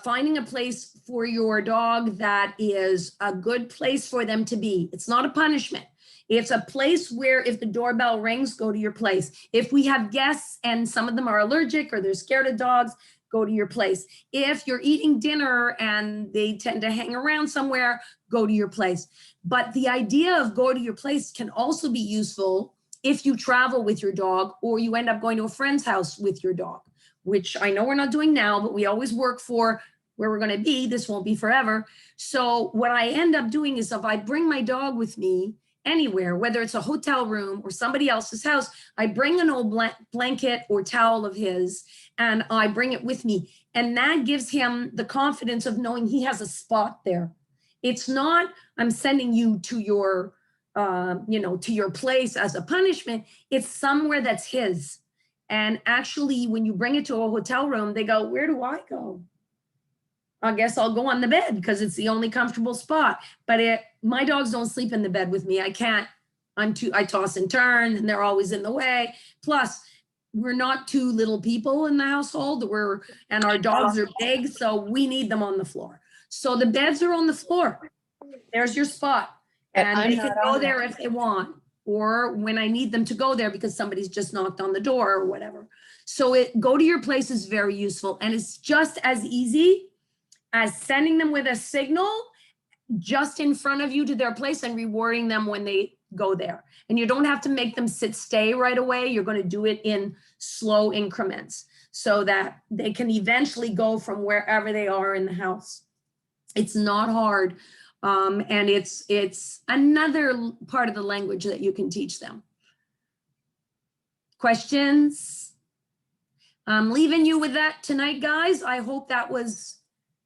finding a place for your dog that is a good place for them to be. It's not a punishment. It's a place where if the doorbell rings, go to your place. If we have guests and some of them are allergic or they're scared of dogs, go to your place. If you're eating dinner and they tend to hang around somewhere, go to your place. But the idea of go to your place can also be useful if you travel with your dog or you end up going to a friend's house with your dog, which I know we're not doing now, but we always work for where we're going to be. This won't be forever. So what I end up doing is if I bring my dog with me anywhere, whether it's a hotel room or somebody else's house, I bring an old blanket or towel of his and I bring it with me. And that gives him the confidence of knowing he has a spot there. It's not, I'm sending you to your, to your place as a punishment. It's somewhere that's his. And actually, when you bring it to a hotel room, they go, where do I go? I guess I'll go on the bed because it's the only comfortable spot. But my dogs don't sleep in the bed with me. I can't. I toss and turn, and they're always in the way. Plus, we're not two little people in the household. And our dogs are big, so we need them on the floor. So the beds are on the floor. There's your spot, and they can go there if they want, or when I need them to go there because somebody's just knocked on the door or whatever. So go to your place is very useful, and it's just as easy as sending them with a signal just in front of you to their place and rewarding them when they go there. And you don't have to make them stay right away. You're going to do it in slow increments so that they can eventually go from wherever they are in the house. It's not hard. And it's another part of the language that you can teach them. Questions? I'm leaving you with that tonight, guys. I hope that was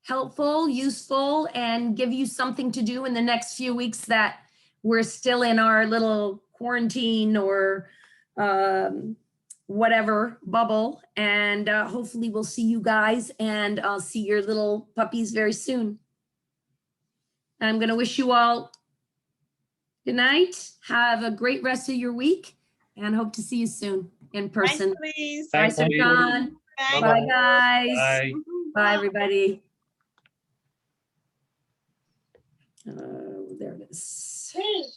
helpful, useful, and give you something to do in the next few weeks that we're still in our little quarantine or whatever bubble. And hopefully we'll see you guys and I'll see your little puppies very soon. I'm going to wish you all good night. Have a great rest of your week and hope to see you soon in person. Thanks, please. Bye, Thanks, Sir Lee. John. Thanks. Bye, guys. Bye. Bye, everybody. There it is.